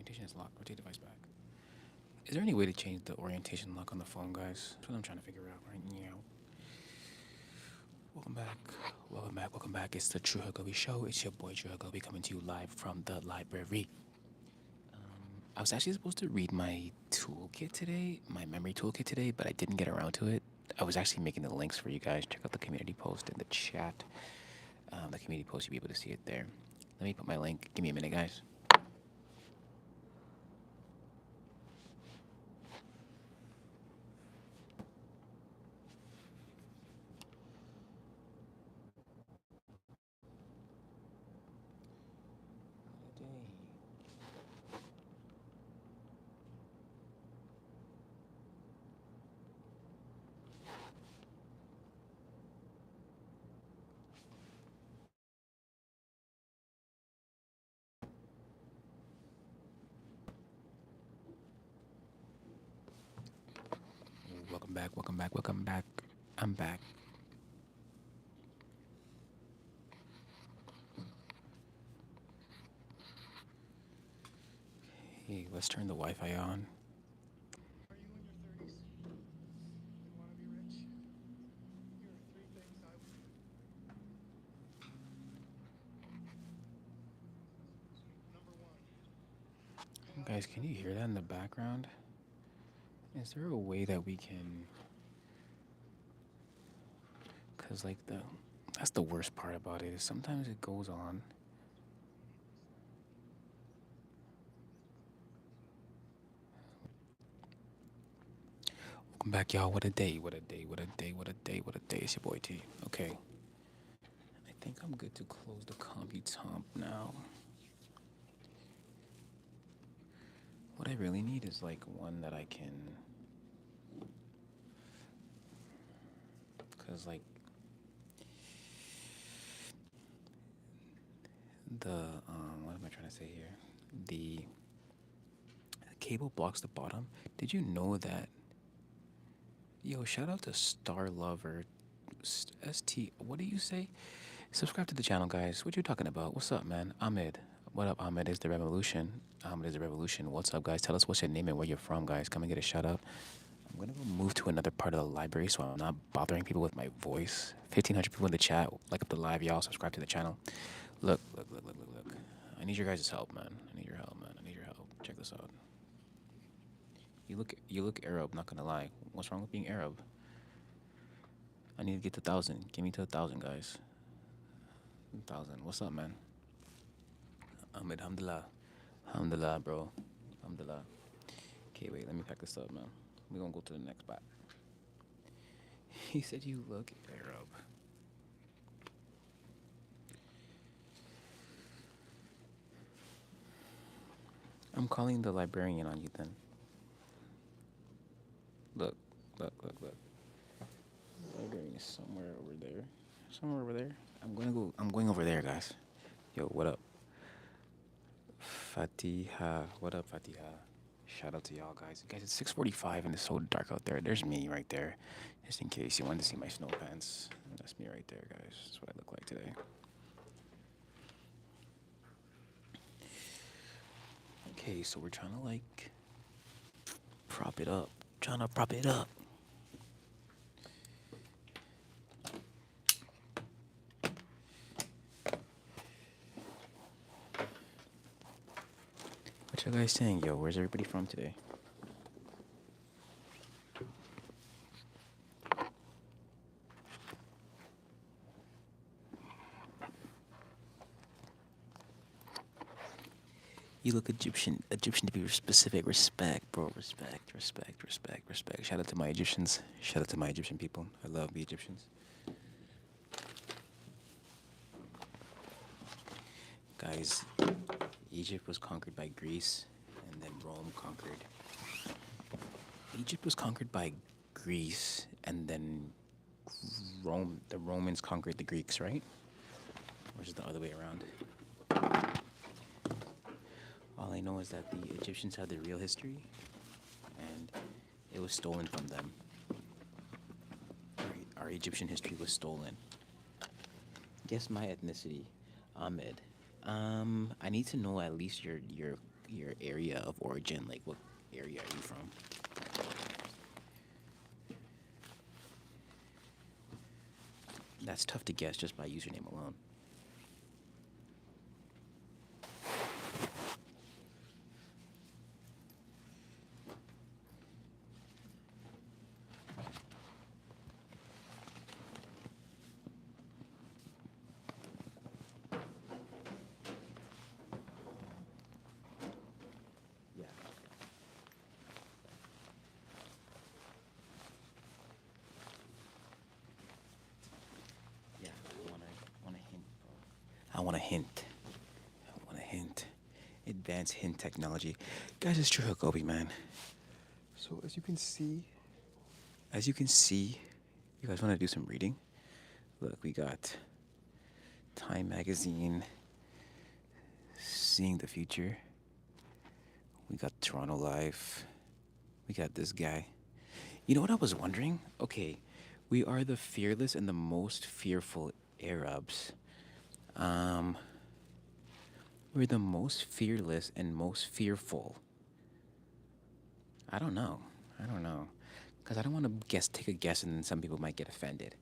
orientation is locked. Rotate device back. Is there any way to change the orientation lock on the phone, guys? That's what I'm trying to figure out right now. Welcome back. Welcome back. Welcome back. It's the True Hagobi Show. It's your boy True Hagobi coming to you live from the library. I was actually supposed to read my toolkit today, my memory toolkit today, but I didn't get around to it. I was actually making the links for you guys. Check out the community post in the chat. The community post, you'll be able to see it there. Let me put my link. Give me a minute, guys. Welcome back. Welcome back. Welcome back. I'm back. Hey, let's turn the Wi-Fi on. Are you in your 30s and want to be rich? Here are three things I would do. Number one, go out Guys, and can have you hear that in the background? Is there a way that we can? Cause like that's the worst part about it is sometimes it goes on. Welcome back, y'all. What a day! What a day! What a day! What a day! What a day! It's your boy T. Okay, I think I'm good to close the CompuTomp now. What I really need is like one that I can, cause like the what am I trying to say here? The cable blocks the bottom. Did you know that? Yo, shout out to Star Lover. ST, what do you say? Subscribe to the channel, guys. What you talking about? What's up, man? Ahmed. What up, Ahmed? Is the revolution. Ahmed is the revolution. What's up, guys? Tell us what's your name and where you're from, guys. Come and get a shout out. I'm gonna go move to another part of the library so I'm not bothering people with my voice. 1,500 people in the chat. Like up the live, y'all. Subscribe to the channel. Look, look, look, look, look, look. I need your guys' help, man. I need your help, man. I need your help. Check this out. You look Arab. Not gonna lie. What's wrong with being Arab? I need to get to 1,000. Give me to 1,000, guys. 1,000. What's up, man? Ahmed, alhamdulillah. Alhamdulillah, bro. Alhamdulillah. Okay, wait. Let me pack this up, man. We're gonna go to the next spot. He said you look Arab. I'm calling the librarian on you then. Look, look, look, look. Librarian is somewhere over there. Somewhere over there. I'm going over there, guys. Yo, what up? Fatiha. What up, Fatiha? Shout out to y'all guys. Guys, it's 6:45 and it's so dark out there. There's me right there. Just in case you wanted to see my snow pants. That's me right there, guys. That's what I look like today. Okay, so we're trying to like prop it up. Trying to prop it up. What you guys saying? Yo, where's everybody from today? You look Egyptian. Egyptian to be specific. Respect, bro. Respect, respect, respect, respect. Shout out to my Egyptians. Shout out to my Egyptian people. I love the Egyptians. Guys, Egypt was conquered by Greece, and then Rome conquered. Egypt was conquered by Greece, and then Rome. The Romans conquered the Greeks, right? Or is it the other way around? All I know is that the Egyptians had the real history, and it was stolen from them. Our Egyptian history was stolen. Guess my ethnicity, Ahmed. I need to know at least your area of origin. Like, what area are you from? That's tough to guess just by username alone. Yeah. Yeah. I want a hint, bro. I want a hint. I want a hint. Advanced hint technology. Guys, it's True Hakobi, man. So as you can see, you guys want to do some reading? Look, we got Time Magazine, Seeing the Future. We got Toronto Life. We got this guy. You know what I was wondering? Okay, we are the fearless and the most fearful Arabs. Um, we're the most fearless and most fearful. I don't know. I don't know. Because I don't want to take a guess, and then some people might get offended.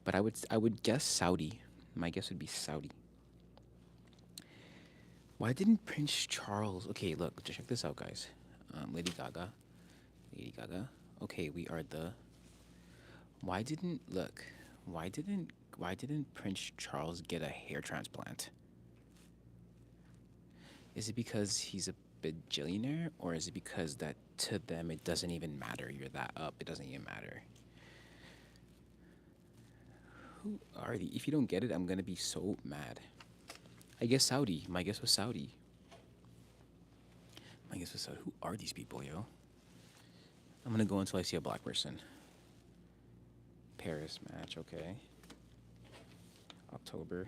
But I would guess Saudi. My guess would be Saudi. Why didn't Prince Charles? Okay, look, just check this out, guys. Lady Gaga, Lady Gaga. Okay, we are the. Why didn't look? Why didn't Prince Charles get a hair transplant? Is it because he's a bajillionaire, or is it because that to them it doesn't even matter? You're that up, it doesn't even matter. Who are the? If you don't get it, I'm gonna be so mad. I guess Saudi. My guess was Saudi. My guess was Saudi. Who are these people, yo? I'm gonna go until I see a black person. Paris match, okay. October.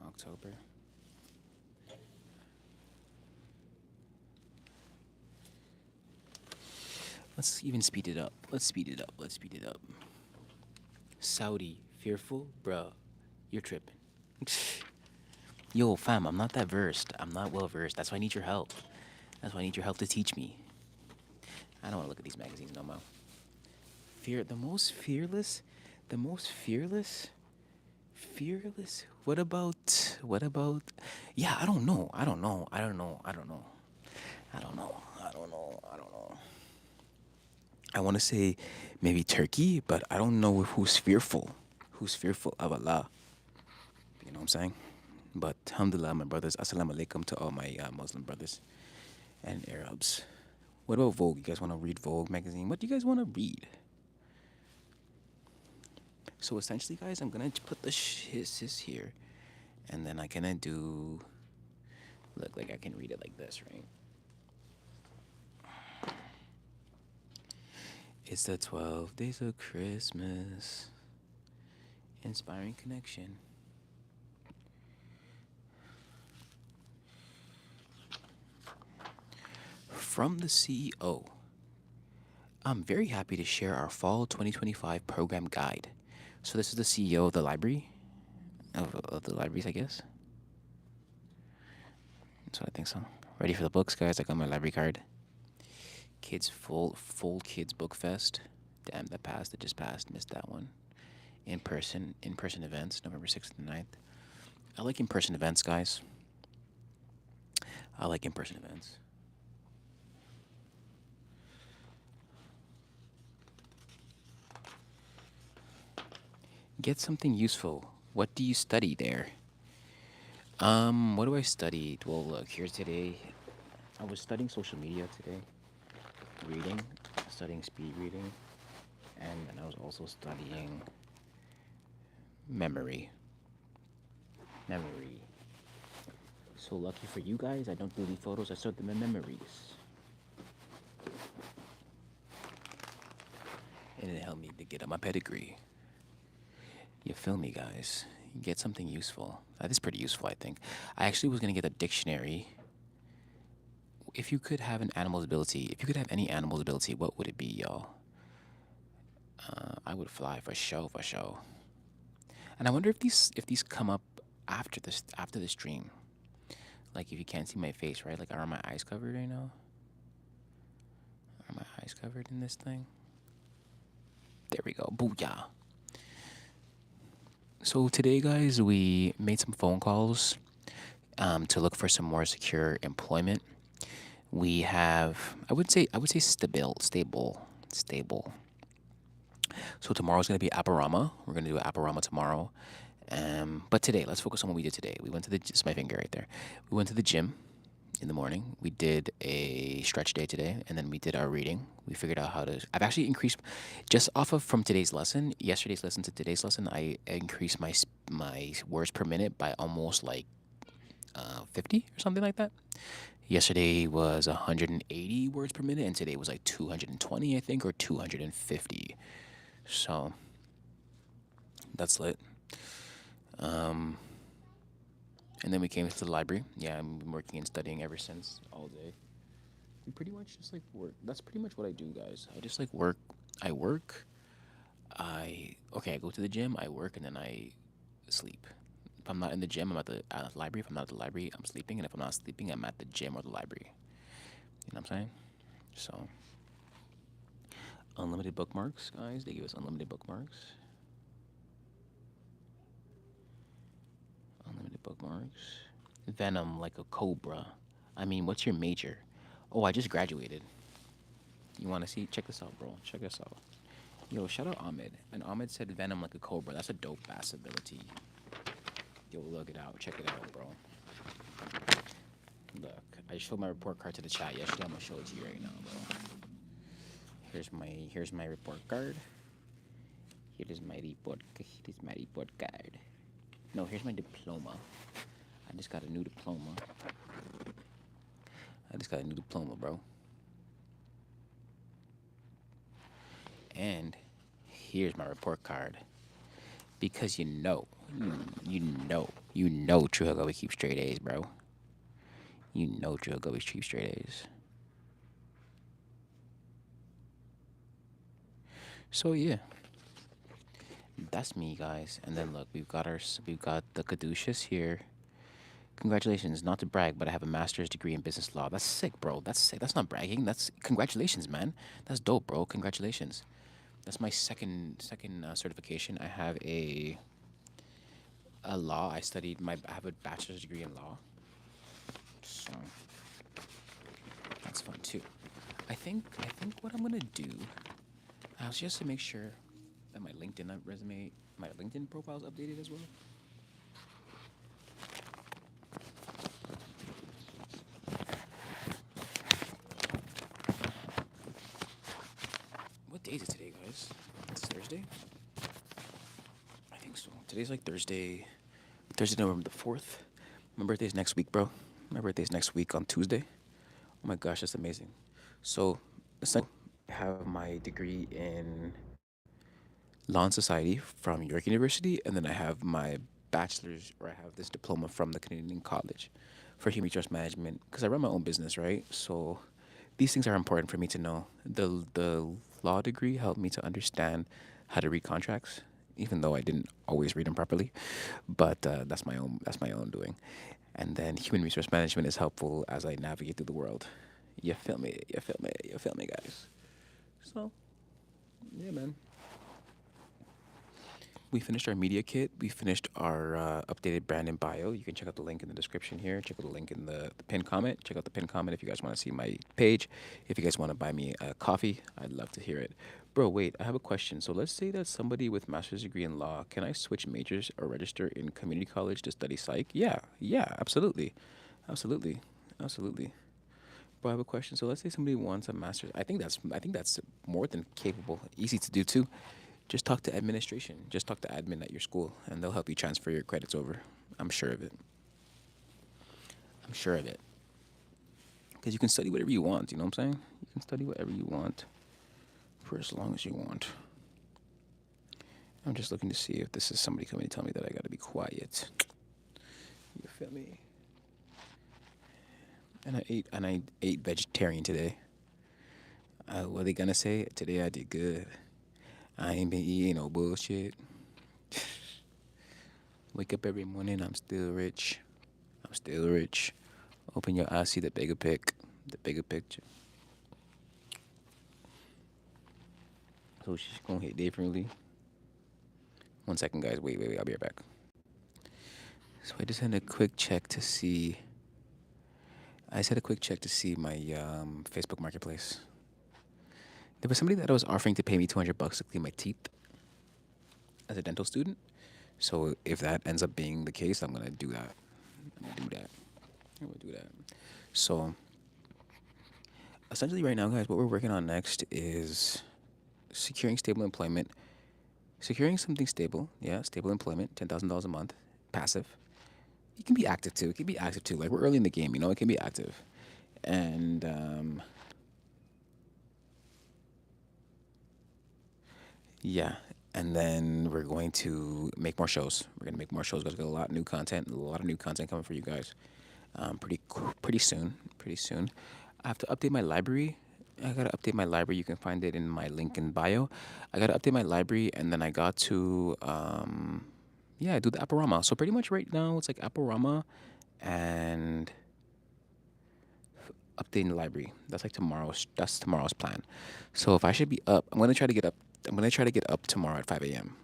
October. Let's even speed it up. Let's speed it up. Let's speed it up. Saudi, fearful, bruh. You're tripping. Yo, fam, I'm not that versed. I'm not well versed. That's why I need your help. That's why I need your help to teach me. I don't want to look at these magazines no more. The most fearless, the most fearless, fearless. What about? Yeah, I don't know. I don't know. I don't know. I don't know. I don't know. I don't know. I don't know. I want to say maybe Turkey, but I don't know who's fearful. Who's fearful of Allah? You know what I'm saying? But alhamdulillah, my brothers, assalamu alaikum to all my Muslim brothers and Arabs. What about Vogue? You guys want to read Vogue magazine? What do you guys want to read? So essentially, guys, I'm gonna put the his here, and then I can do. Look, like I can read it like this, right? It's the 12 days of Christmas, inspiring connection. From the CEO, I'm very happy to share our fall 2025 program guide. So this is the CEO of the library, of the libraries, I guess. So I think so. Ready for the books, guys? I got my library card. Kids full kids book fest. Damn, that passed. It just passed. Missed that one. In person events, November 6th and 9th. I like in-person events, guys. I like in-person events. Get something useful. What do you study there? What do I study? Well, look, here today. I was studying social media today. Reading, studying speed reading, and then I was also studying memory. Memory. So lucky for you guys, I don't delete photos, I store them in memories. And it helped me to get up my pedigree. You feel me, guys? Get something useful. That is pretty useful, I think. I actually was gonna get a dictionary. If you could have an animal's ability, if you could have any animal's ability, what would it be, y'all? I would fly for show, for show. And I wonder if these come up after the stream. Like if you can't see my face, right? Like are my eyes covered right now? Are my eyes covered in this thing? There we go. Booyah. So today, guys, we made some phone calls to look for some more secure employment. We have, I would say stable. So tomorrow's gonna be Aparama. We're gonna do Aparama tomorrow. But today, let's focus on what we did today. We went to the, it's my finger right there. We went to the gym in the morning. We did a stretch day today, and then we did our reading. We figured out how to. I've actually increased, just off of from today's lesson, yesterday's lesson to today's lesson. I increased my words per minute by almost like 50 or something like that. Yesterday was 180 words per minute, and today was like 220, I think, or 250. So that's lit. Um, and then we came to the library. Yeah, I've been working and studying ever since all day. We pretty much just like work. That's pretty much what I do, guys. I just like work. I work. I go to the gym. I work, and then I sleep. If I'm not in the gym, I'm at the library. If I'm not at the library, I'm sleeping. And if I'm not sleeping, I'm at the gym or the library. You know what I'm saying? So, unlimited bookmarks, guys. They give us unlimited bookmarks. Unlimited bookmarks. Venom like a cobra. I mean, what's your major? Oh, I just graduated. You want to see? Check this out, bro. Check this out. Yo, shout out Ahmed. And Ahmed said Venom like a cobra. That's a dope ass ability. Yo, look it out. Check it out, bro. Look, I showed my report card to the chat yesterday. I'm gonna show it to you right now, bro. Here's my report card. Here is my report card. No, here's my diploma. I just got a new diploma. Bro. And here's my report card. Because you know True Hill always keeps straight A's, bro. You know True Hill always keeps straight A's. So yeah, that's me, guys. And then look, we've got the caduceus here. Congratulations, not to brag, but I have a master's degree in business law. That's sick, bro. That's sick. That's not bragging. That's congratulations, man. That's dope, bro. Congratulations. That's my second certification. I have a law. I have a bachelor's degree in law. So that's fun too. I think what I'm gonna do, just to make sure that my LinkedIn profile is updated as well. What day is it today, guys? It's Thursday. I think so. Today's like Thursday, November the 4th. My birthday's next week, bro. My birthday's next week on Tuesday. Oh my gosh, that's amazing. So, I have my degree in Law and Society from York University, and then I have my bachelor's, or I have this diploma from the Canadian College for Human Resource Management, because I run my own business, right? So, these things are important for me to know. The law degree helped me to understand how to read contracts, even though I didn't always read them properly. But that's my own doing. And then human resource management is helpful as I navigate through the world. You feel me? You feel me? You feel me, guys? So yeah, man. We finished our media kit. We finished our updated brand and bio. You can check out the link in the description here. Check out the link in the pinned comment. Check out the pinned comment if you guys want to see my page. If you guys want to buy me a coffee, I'd love to hear it. Bro, wait, I have a question. So let's say that somebody with master's degree in law, can I switch majors or register in community college to study psych? Yeah, yeah, absolutely. Absolutely. Absolutely. Bro, I have a question. So let's say somebody wants a master's. I think that's more than capable. Easy to do too. Just talk to administration. Just talk to admin at your school, and they'll help you transfer your credits over. I'm sure of it. I'm sure of it. Because you can study whatever you want. You know what I'm saying? You can study whatever you want for as long as you want. I'm just looking to see if this is somebody coming to tell me that I gotta be quiet. You feel me? And I ate vegetarian today. What are they gonna say? Today I did good. I ain't been eating no bullshit. Wake up every morning, I'm still rich. I'm still rich. Open your eyes, see the bigger the bigger picture. So she's gonna hit differently. 1 second, guys. Wait. I'll be right back. So I just had a quick check to see. I just had a quick check to see my Facebook Marketplace. There was somebody that was offering to pay me $200 to clean my teeth as a dental student. So if that ends up being the case, I'm gonna do that. I'm gonna do that. I'm gonna do that. So essentially, right now, guys, what we're working on next is securing stable employment, securing something stable. Yeah, stable employment, $10,000 a month, passive. It can be active too. It can be active too. Like we're early in the game, you know. It can be active, and yeah. And then we're going to make more shows. We're gonna make more shows. Guys, got a lot of new content. A lot of new content coming for you guys. Pretty soon. Pretty soon. I have to update my library. I gotta update my library. You can find it in my link in bio. I gotta update my library, and then I got to yeah, do the Apparama. So pretty much right now it's like Apparama and updating the library. That's like tomorrow's. That's tomorrow's plan. So if I should be up, I'm gonna try to get up. I'm gonna try to get up tomorrow at 5 a.m.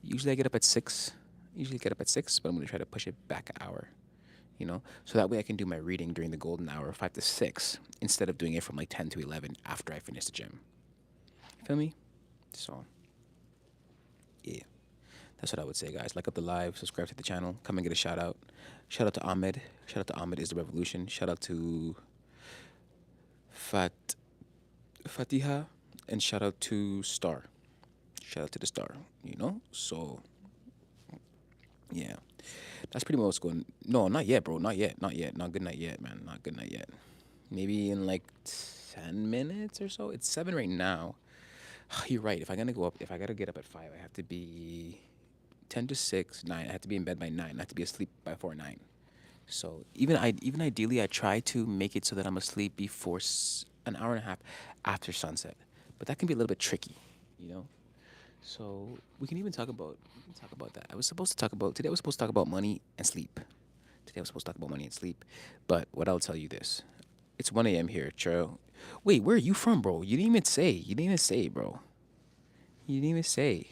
Usually I get up at 6. Usually get up at 6, but I'm gonna try to push it back an hour. So that way I can do my reading during the golden hour, 5 to 6, instead of doing it from like 10 to 11 after I finish the gym. You feel me? So yeah, that's what I would say, guys. Like up the live, subscribe to the channel, come and get a shout out. Shout out to Ahmed. Shout out to Ahmed is the revolution. Shout out to Fat Fatiha, and shout out to Star. Shout out to the Star. So yeah, that's pretty much what's going. No, not yet, bro. Not yet. Not yet. Not good night yet, man. Not good night yet. Maybe in like 10 minutes or so. It's 7 right now. You're right. If I gotta get up at 5, I have to be 10 to 6, 9. I have to be in bed by 9. I have to be asleep by 4 9. So even ideally, I try to make it so that I'm asleep before an hour and a half after sunset. But that can be a little bit tricky, you know. So we can talk about that. I was supposed to talk about today. I was supposed to talk about money and sleep. Today I was supposed to talk about money and sleep. But what I'll tell you this: it's 1 a.m. here, Churro. Wait, where are you from, bro? You didn't even say. You didn't even say, bro. You didn't even say.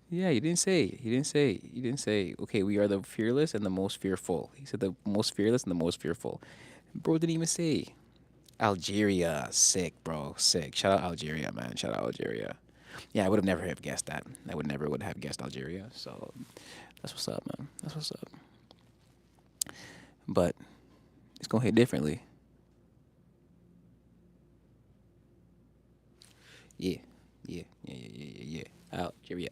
Yeah, you didn't say. You didn't say. You didn't say. Okay, we are the fearless and the most fearful. He said the most fearless and the most fearful. Bro didn't even say. Algeria, sick, bro, sick. Shout out Algeria, man. Shout out Algeria. Yeah, I would have never have guessed that. I would have guessed Algeria. So that's what's up, man. That's what's up. But it's gonna hit differently. Yeah, yeah. Algeria,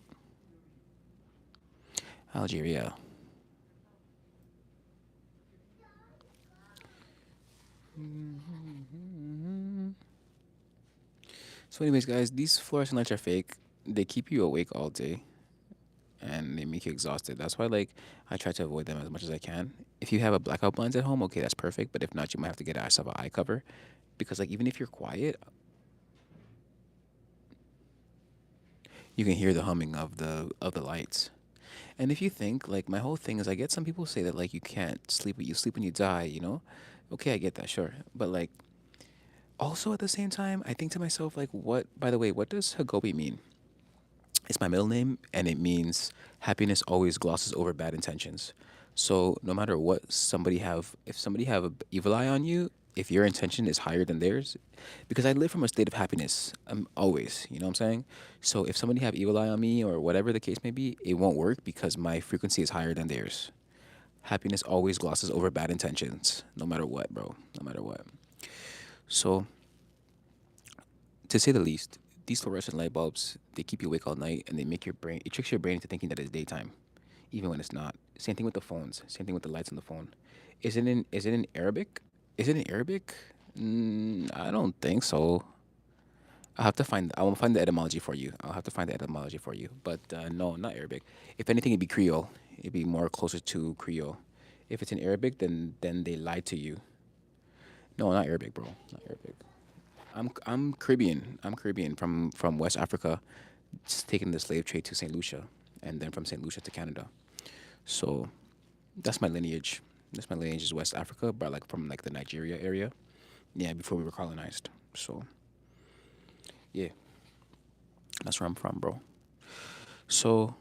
Algeria. So, anyways, guys, these fluorescent lights are fake. They keep you awake all day, and they make you exhausted. That's why, like, I try to avoid them as much as I can. If you have a blackout blinds at home, okay, that's perfect. But if not, you might have to get yourself an eye cover, because like even if you're quiet, you can hear the humming of the lights. And if you think like my whole thing is, I get some people say that like you can't sleep, you sleep when you die. Okay, I get that, sure, but like also at the same time, I think to myself like, what? By the way, what does Hagobi mean? It's my middle name, and it means happiness always glosses over bad intentions. So no matter what if somebody have a evil eye on you, if your intention is higher than theirs, because I live from a state of happiness, always, you know what I'm saying? So if somebody have evil eye on me or whatever the case may be, it won't work because my frequency is higher than theirs. Happiness always glosses over bad intentions, no matter what, bro. No matter what. So to say the least, these fluorescent light bulbs, they keep you awake all night and they make your brain, it tricks your brain into thinking that it's daytime, even when it's not. Same thing with the phones, same thing with the lights on the phone. Is it in Arabic? Is it in Arabic? I don't think so. I will find the etymology for you. I'll have to find the etymology for you. But no, not Arabic. If anything, it'd be Creole. It'd be more closer to Creole. If it's in Arabic, then they lied to you. No, not Arabic, bro. Not Arabic. I'm Caribbean. I'm Caribbean from West Africa, just taking the slave trade to Saint Lucia, and then from Saint Lucia to Canada. So that's my lineage. That's my lineage is West Africa, but like from like the Nigeria area. Yeah, before we were colonized. So yeah, that's where I'm from, bro. So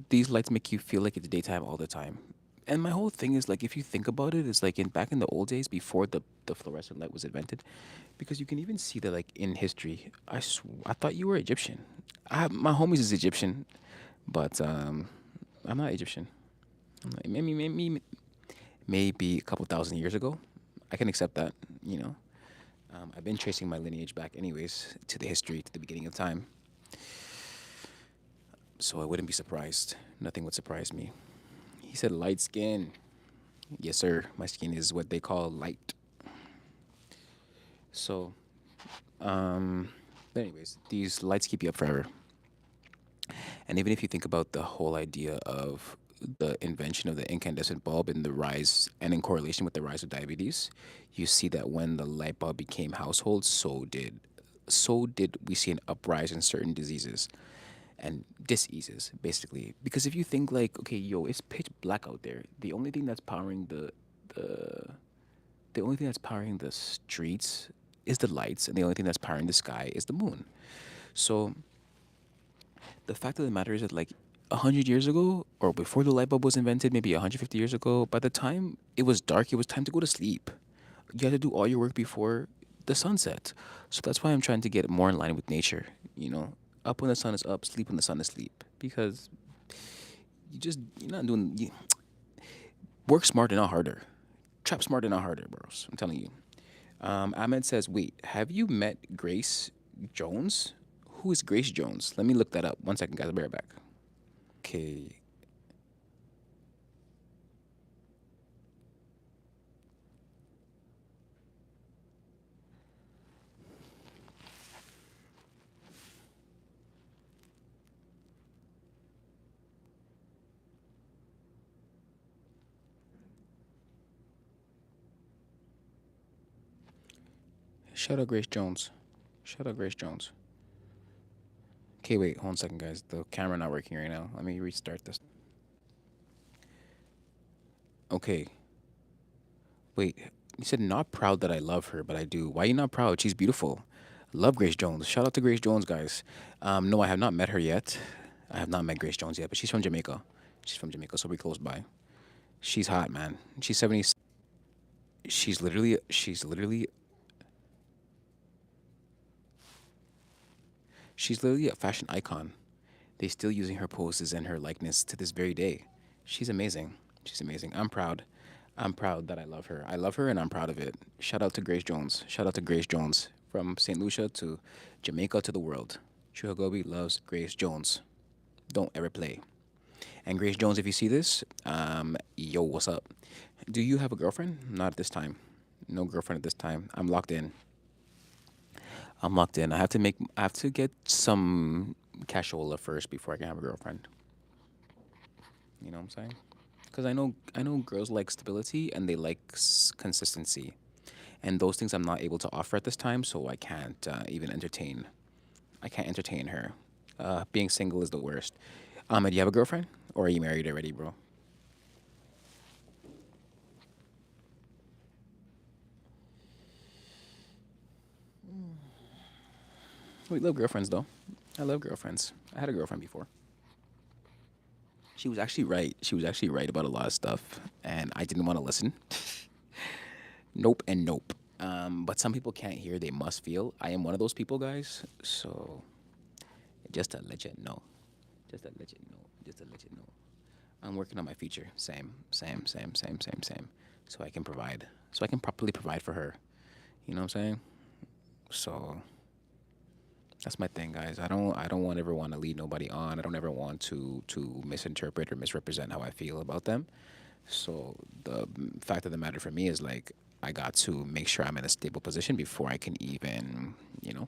these lights make you feel like it's daytime all the time. And my whole thing is like if you think about it, it's like in back in the old days before the fluorescent light was invented, because you can even see that like in history. I thought you were Egyptian. My homies is Egyptian, but I'm not Egyptian. I'm like, maybe a couple thousand years ago. I can accept that, you know. I've been tracing my lineage back, anyways, to the history, to the beginning of time. So I wouldn't be surprised. Nothing would surprise me. He said light skin. Yes, sir. My skin is what they call light. So, um, but anyways, these lights keep you up forever. And even if you think about the whole idea of the invention of the incandescent bulb and the rise, and in correlation with the rise of diabetes, you see that when the light bulb became household, so did we see an uprise in certain diseases and diseases, basically. Because if you think like, okay, yo, it's pitch black out there. The the only thing that's powering the streets is the lights, and the only thing that's powering the sky is the moon. So the fact of the matter is that like 100 years ago or before the light bulb was invented, maybe 150 years ago, by the time it was dark, it was time to go to sleep. You had to do all your work before the sunset. So that's why I'm trying to get more in line with nature, you know. Up when the sun is up, sleep when the sun is asleep. Because you're not doing work smart and not harder. Trap smart and not harder, bros. I'm telling you. Ahmed says, wait, have you met Grace Jones? Who is Grace Jones? Let me look that up. One second, guys. I'll be right back. Okay. Shout out Grace Jones. Shout out Grace Jones. Okay, wait, hold on a second, guys. The camera not working right now. Let me restart this. Okay, wait. You said not proud that I love her, but I do. Why are you not proud? She's beautiful. Love Grace Jones. Shout out to Grace Jones, guys. No, I have not met her yet. I have not met Grace Jones yet, but she's from Jamaica. She's from Jamaica, so we're close by. She's hot, man. She's 70. She's literally a fashion icon. They still using her poses and her likeness to this very day. She's amazing. She's amazing. I'm proud. I'm proud that I love her. I love her and I'm proud of it. Shout out to Grace Jones. Shout out to Grace Jones. From St. Lucia to Jamaica to the world. Chuhagobi loves Grace Jones. Don't ever play. And Grace Jones, if you see this, yo, what's up? Do you have a girlfriend? Not at this time. No girlfriend at this time. I'm locked in. I'm locked in. I have to get some cashola first before I can have a girlfriend. You know what I'm saying? Because I know girls like stability and they like consistency, and those things I'm not able to offer at this time, so I can't even entertain. I can't entertain her. Being single is the worst. Do you have a girlfriend or are you married already, bro? We love girlfriends though. I love girlfriends. I had a girlfriend before. She was actually right. She was actually right about a lot of stuff, and I didn't want to listen. Nope and nope. But some people can't hear; they must feel. I am one of those people, guys. So just to let you know, just to let you know, just to let you know, I'm working on my future. Same. So I can provide. So I can properly provide for her. You know what I'm saying? So that's my thing, guys. I don't want ever want to lead nobody on. I don't ever want to misinterpret or misrepresent how I feel about them. So the fact of the matter for me is like I got to make sure I'm in a stable position before I can even, you know,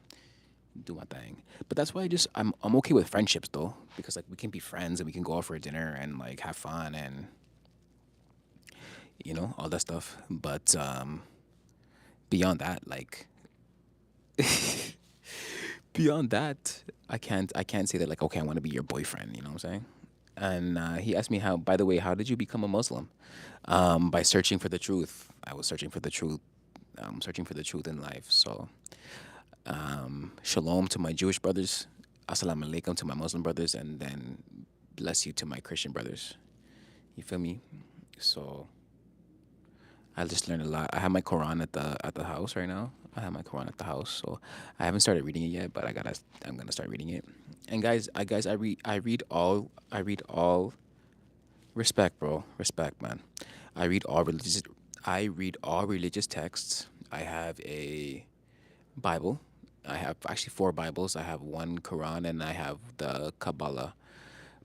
do my thing. But that's why I'm okay with friendships though, because like we can be friends and we can go out for a dinner and like have fun and all that stuff. But beyond that, like beyond that, I can't say that like okay, I want to be your boyfriend. You know what I'm saying? And he asked me how. By the way, how did you become a Muslim? By searching for the truth. I was searching for the truth. Searching for the truth in life. So, shalom to my Jewish brothers. Assalamu alaikum to my Muslim brothers, and then bless you to my Christian brothers. You feel me? So I just learned a lot. I have my Quran at the house right now. I have my Quran at the house, so I haven't started reading it yet, but I'm gonna start reading it. And guys, I read all respect, bro, respect, man. I read all religious I read all religious texts. I have a Bible. I have actually four Bibles. I have one Quran and I have the Kabbalah.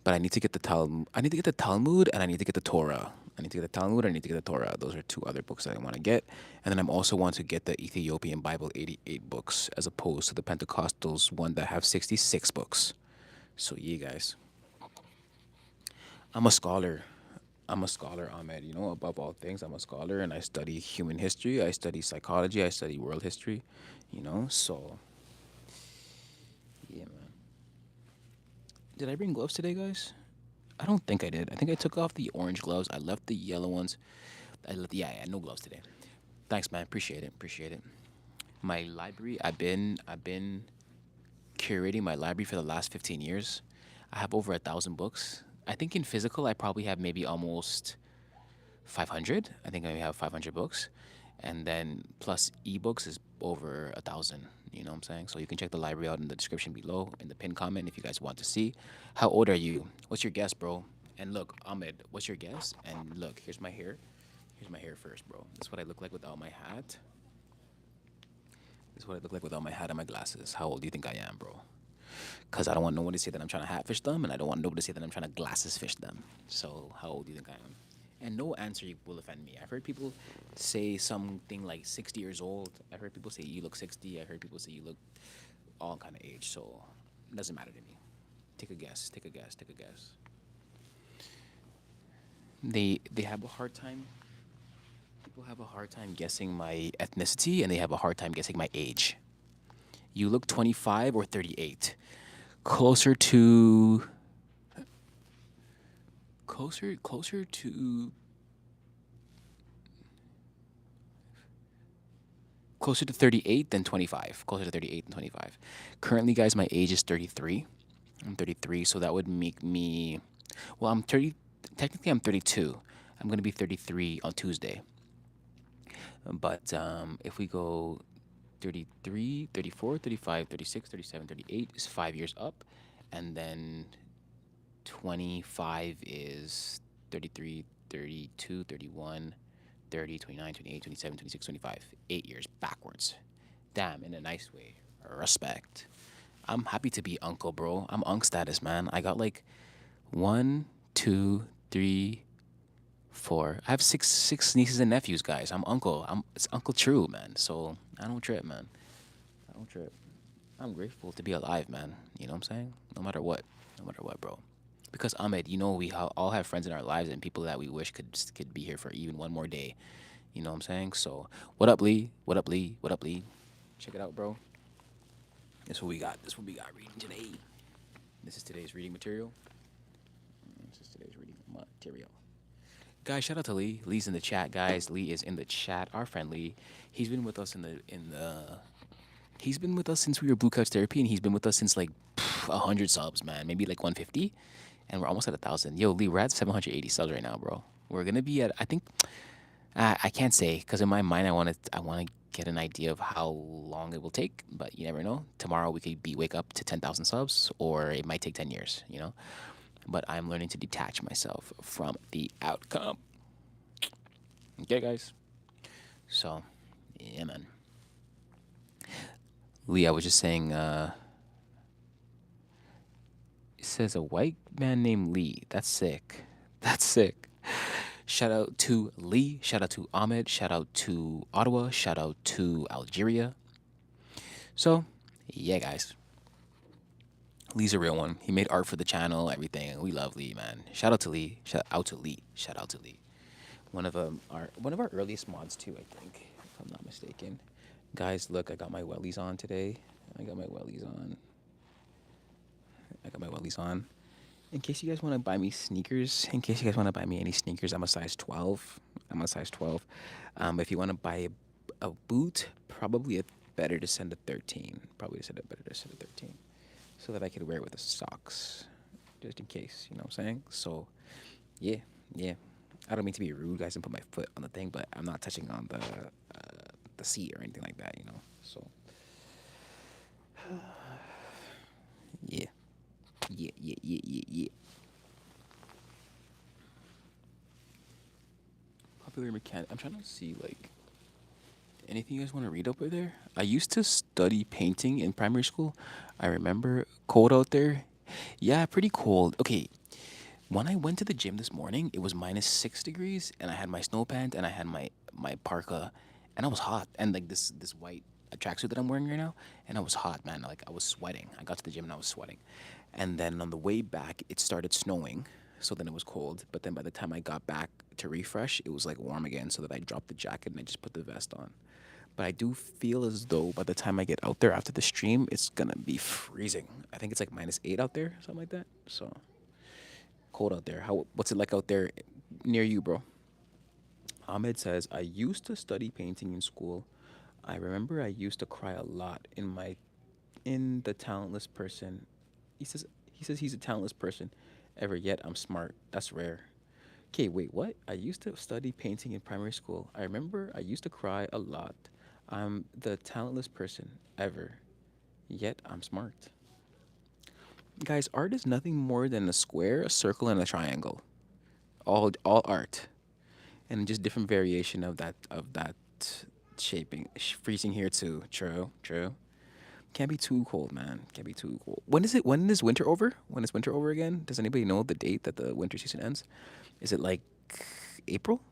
But I need to get the Talmud. I need to get the Talmud and I need to get the Torah. I need to get the Talmud. I need to get the Torah. Those are two other books that I want to get. And then I'm also want to get the Ethiopian Bible, 88 books, as opposed to the Pentecostals one that have 66 books. So yeah, guys, I'm a scholar. I'm a scholar, Ahmed. You know, above all things, I'm a scholar, and I study human history. I study psychology. I study world history. You know, so yeah, man. Did I bring gloves today, guys? I don't think I did. I think I took off the orange gloves. I left the yellow ones. Yeah, no gloves today. Thanks, man. Appreciate it. Appreciate it. My library. I've been curating my library for the last 15 years. I have over 1,000 books. I think in physical, I probably have maybe almost 500. I think I have 500 books. And then plus ebooks is over 1,000. You know what I'm saying? So you can check the library out in the description below, in the pinned comment if you guys want to see. How old are you? What's your guess, bro? And look, Ahmed, what's your guess? And look, here's my hair. Here's my hair first, bro. This is what I look like without my hat. This is what I look like without my hat and my glasses. How old do you think I am, bro? Because I don't want no one to say that I'm trying to hatfish them, and I don't want nobody to say that I'm trying to glasses fish them. So, how old do you think I am? And no answer will offend me. I've heard people say something like 60 years old. I've heard people say you look 60. I've heard people say you look all kind of age. So, it doesn't matter to me. Take a guess. Take a guess. Take a guess. They have a hard time. People have a hard time guessing my ethnicity, and they have a hard time guessing my age. You look 25 or 38. Closer to closer to closer to 38 than 25. Closer to 38 than 25. Currently, guys, my age is 33. I'm 33, so that would make me well, I'm 30 technically I'm 32. I'm going to be 33 on Tuesday. But if we go 33, 34, 35, 36, 37, 38 is 5 years up, and then 25 is 33, 32, 31, 30, 29, 28, 27, 26, 25. 8 years backwards. Damn, in a nice way. Respect. I'm happy to be uncle, bro. I'm unk status, man. I got like one, two, three, four. I have six nieces and nephews, guys. I'm uncle. It's Uncle True, man. So I don't trip, man. I don't trip. I'm grateful to be alive, man. You know what I'm saying? No matter what. No matter what, bro. Because Ahmed, you know, all have friends in our lives and people that we wish could be here for even one more day. You know what I'm saying? So, what up, Lee? What up, Lee? What up, Lee? Check it out, bro. This what we got. This what we got reading today. This is today's reading material. This is today's reading material. Guys, shout out to Lee. Lee's in the chat, guys. Lee is in the chat. Our friend Lee. He's been with us he's been with us since we were Blue Couch Therapy, and he's been with us since like 100 subs, man. Maybe like 150, and we're almost at 1,000. Yo, Lee, we're at 780 subs right now, bro. We're gonna be at, I think, I can't say because in my mind I want to get an idea of how long it will take, but you never know. Tomorrow we could wake up to 10,000 subs, or it might take 10 years. You know, but I'm learning to detach myself from the outcome. Okay, guys. So, yeah, man. Lee, I was just saying. It says a white man named Lee. That's sick. That's sick. Shout out to Lee. Shout out to Ahmed. Shout out to Ottawa. Shout out to Algeria. So, yeah, guys. Lee's a real one. He made art for the channel, everything. We love Lee, man. Shout out to Lee. Shout out to Lee. Shout out to Lee. One of our earliest mods too, I think, if I'm not mistaken. Guys, look, I got my wellies on today. I got my wellies on. I got my wellies on. In case you guys want to buy me sneakers, in case you guys want to buy me any sneakers, I'm a size 12. I'm a size 12. If you want to buy a boot, probably it's better to send a 13. Probably send it better to send a 13, so that I could wear it with the socks, just in case. You know what I'm saying? So yeah, yeah. I don't mean to be rude, guys, and put my foot on the thing, but I'm not touching on the seat or anything like that. You know. So yeah, yeah, yeah, yeah, yeah, yeah. Popular mechanic. I'm trying to see like anything you guys want to read over there. I used to study painting in primary school. I remember cold out there. Yeah, pretty cold. Okay, when I went to the gym this morning, it was -6 degrees, and I had my snow pants and I had my parka, and I was hot, and like this white tracksuit that I'm wearing right now, and I was hot, man. Like I was sweating. I got to the gym and I was sweating, and then on the way back, it started snowing. So then it was cold, but then by the time I got back to refresh, it was like warm again. So that I dropped the jacket and I just put the vest on. But I do feel as though by the time I get out there after the stream, it's gonna be freezing. I think it's like -8 out there, something like that. So cold out there. What's it like out there near you, bro? Ahmed says, I used to study painting in school. I remember I used to cry a lot in the talentless person. He says he's a talentless person. Ever yet I'm smart. That's rare. Okay, wait, what? I used to study painting in primary school. I remember I used to cry a lot. I'm the talentless person ever. Yet I'm smart. Guys, art is nothing more than a square, a circle, and a triangle. All art. And just different variation of that shaping. Freezing here too. True, true. Can't be too cold, man. Can't be too cold. When is it? When is winter over? When is winter over again? Does anybody know the date that the winter season ends? Is it like April?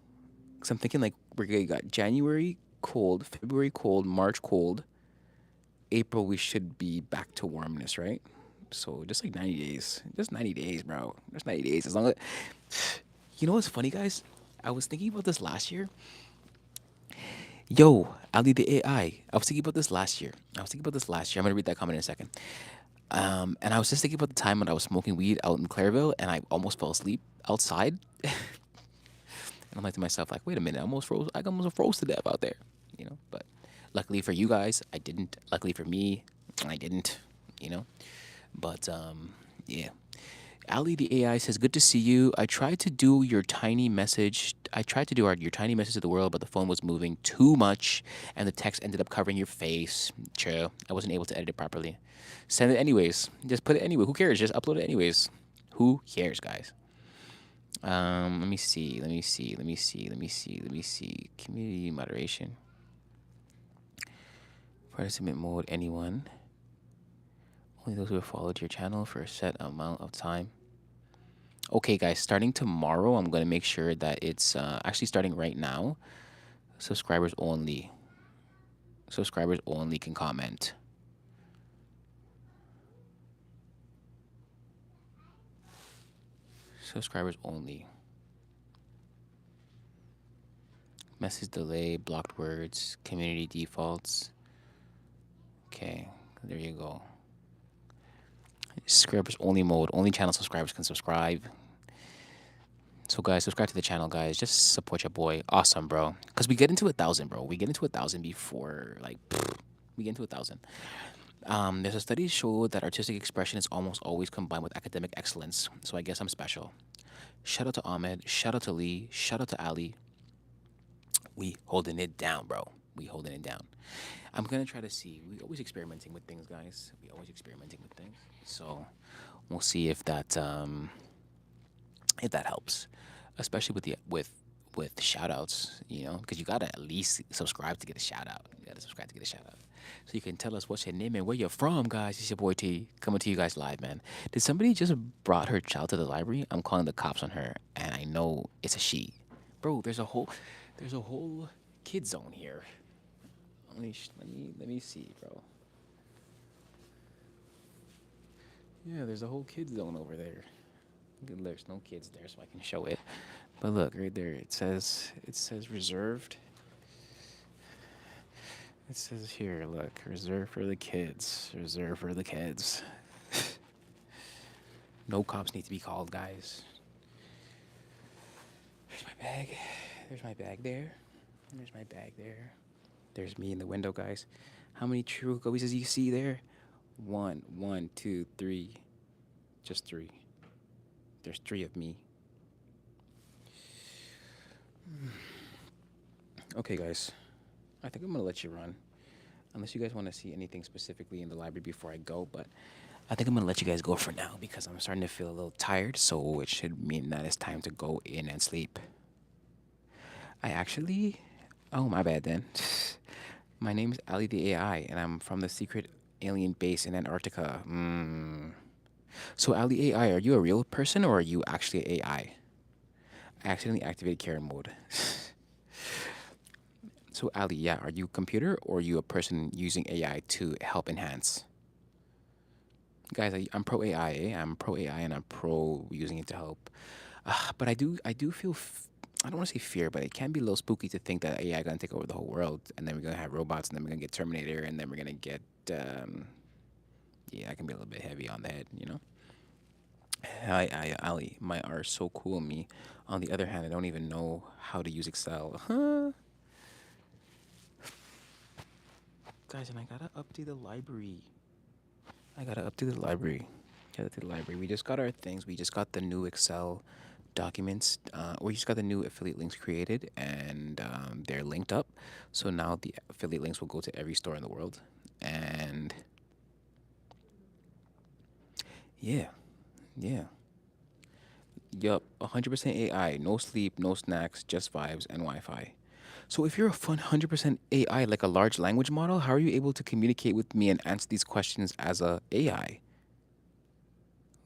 Because I'm thinking like we got January cold, February cold, March cold. April we should be back to warmness, right? So just like 90 days. Just 90 days, bro. Just 90 days. As long as you know what's funny, guys? I was thinking about this last year. Yo, Ali the AI. I was thinking about this last year. I'm gonna read that comment in a second. And I was just thinking about the time when I was smoking weed out in Clairville, and I almost fell asleep outside. And I'm like to myself, like, wait a minute, I almost froze. I almost froze to death out there, you know. But luckily for you guys, I didn't. Luckily for me, I didn't. You know. But yeah. Ali the AI says, "Good to see you. I tried to do your tiny message. I tried to do your tiny message to the world, but the phone was moving too much, and the text ended up covering your face. True. I wasn't able to edit it properly. Send it anyways. Just put it anyway. Who cares? Just upload it anyways. Who cares, guys? Let me see. Let me see. Let me see. Let me see. Let me see. Community moderation. Participant mode. Anyone? Only those who have followed your channel for a set amount of time." Okay, guys, starting tomorrow, I'm going to make sure that it's actually starting right now. Subscribers only. Subscribers only can comment. Subscribers only. Message delay, blocked words, community defaults. Okay, there you go. Subscribers only mode. Only channel subscribers can subscribe. So guys, subscribe to the channel, guys. Just support your boy. Awesome, bro. Cause we get into 1,000, bro. We get into 1,000 before like we get into 1,000. There's a study show that artistic expression is almost always combined with academic excellence. So I guess I'm special. Shout out to Ahmed. Shout out to Lee. Shout out to Ali. We holding it down, bro. We holding it down. I'm gonna try to see. We always experimenting with things, guys. We always experimenting with things. So we'll see if that helps, especially with shout outs, you know, because you gotta at least subscribe to get a shout out. You gotta subscribe to get a shout out. So you can tell us what's your name and where you're from, guys. It's your boy T coming to you guys live, man. Did somebody just brought her child to the library? I'm calling the cops on her, and I know it's a she. Bro, there's a whole kid zone here. Let me see, bro. Yeah, there's a whole kid zone over there. There's no kids there, so I can show it. But look, right there, it says reserved. It says here, look, reserved for the kids. Reserved for the kids. No cops need to be called, guys. There's my bag. There's my bag there. There's my bag there. There's me in the window, guys. How many true gobies does you see there? One, two, three. Just three. There's three of me. Okay, guys. I think I'm gonna let you run. Unless you guys want to see anything specifically in the library before I go, but I think I'm gonna let you guys go for now because I'm starting to feel a little tired, so it should mean that it's time to go in and sleep. I actually, oh my bad then. My name is Ali the AI, and I'm from the secret alien base in Antarctica. So Ali AI, are you a real person or are you actually AI? I accidentally activated Karen mode. So Ali, yeah, are you a computer or are you a person using AI to help enhance? Guys, I'm pro AI. I'm pro AI and I'm pro using it to help. But I do feel, I don't want to say fear, but it can be a little spooky to think that AI gonna take over the whole world, and then we're gonna have robots, and then we're gonna get Terminator, and then we're gonna get, yeah, I can be a little bit heavy on the head, you know. Hi, Ali, my R is so cool. Me, on the other hand, I don't even know how to use Excel. Huh? Guys, and I gotta update the library. I gotta update the library. Gotta update the library. We just got our things. We just got the new Excel documents. We just got the new affiliate links created, and they're linked up. So now the affiliate links will go to every store in the world. And yeah, yeah, yup, 100% AI. No sleep, no snacks, just vibes and Wi-Fi. So if you're a fun 100% AI, like a large language model, how are you able to communicate with me and answer these questions as a AI?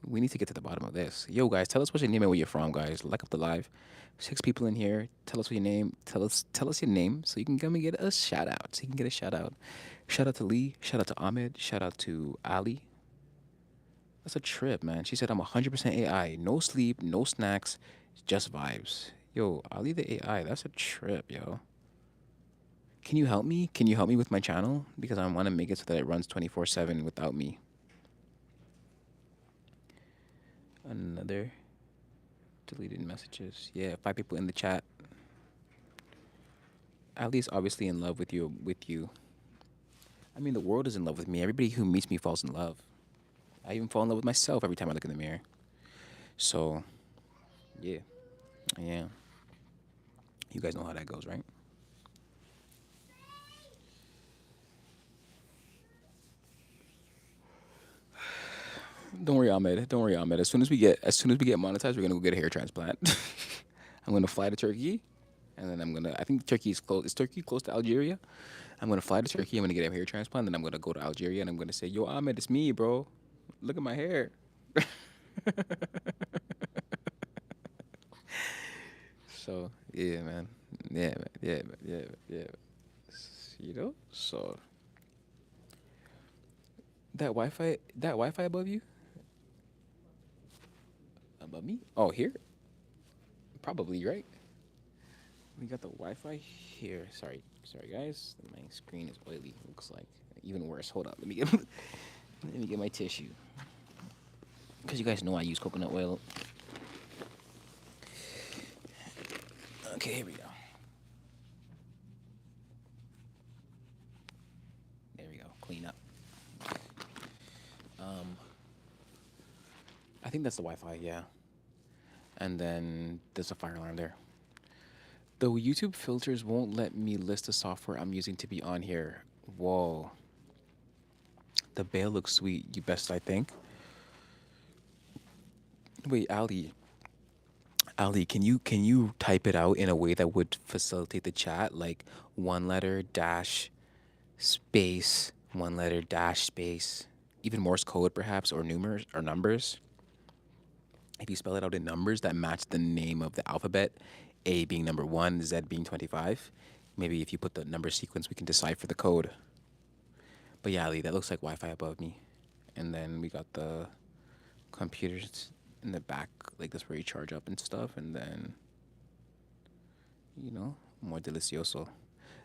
We need to get to the bottom of this. Yo, guys, tell us what's your name and where you're from, guys. Like up the live. 6 people in here. Tell us what your name. Tell us your name so you can come and get a shout out. So you can get a shout out. Shout out to Lee. Shout out to Ahmed. Shout out to Ali. That's a trip, man. She said I'm 100% AI. No sleep, no snacks, just vibes. Yo, Ali the AI. That's a trip, yo. Can you help me? Can you help me with my channel? Because I want to make it so that it runs 24/7 without me. Another deleted messages. Yeah, 5 people in the chat. Ali is obviously in love with you. I mean, the world is in love with me. Everybody who meets me falls in love. I even fall in love with myself every time I look in the mirror. So, yeah, yeah. You guys know how that goes, right? Don't worry, Ahmed. Don't worry, Ahmed. As soon as we get monetized, we're gonna go get a hair transplant. I'm gonna fly to Turkey, and then I think Turkey is close. Is Turkey close to Algeria? I'm gonna fly to Turkey. I'm gonna get a hair transplant. Then I'm gonna go to Algeria, and I'm gonna say, "Yo, Ahmed, it's me, bro. Look at my hair." So yeah, man. Yeah, man. Yeah, man. Yeah, man. Yeah. Man. You know. So that Wi-Fi above you, above me. Oh, here, probably right. We got the Wi-Fi here. Sorry, guys. My screen is oily. Looks like even worse. Hold up. Let me get let me get my tissue. Cause you guys know I use coconut oil. Okay, here we go. There we go. Clean up. Um, I think that's the Wi-Fi. Yeah. And then there's a fire alarm there. The YouTube filters won't let me list the software I'm using to be on here. Whoa. The bale looks sweet. You best, I think. Wait, Ali, can you type it out in a way that would facilitate the chat, like one letter dash space, one letter dash space, even Morse code perhaps, or numbers. If you spell it out in numbers that match the name of the alphabet, A being number one, Z being 25. Maybe if you put the number sequence, we can decipher the code. But yeah, Ali, that looks like Wi-Fi above me, and then we got the computers in the back, like this where you charge up and stuff, and then more delicioso.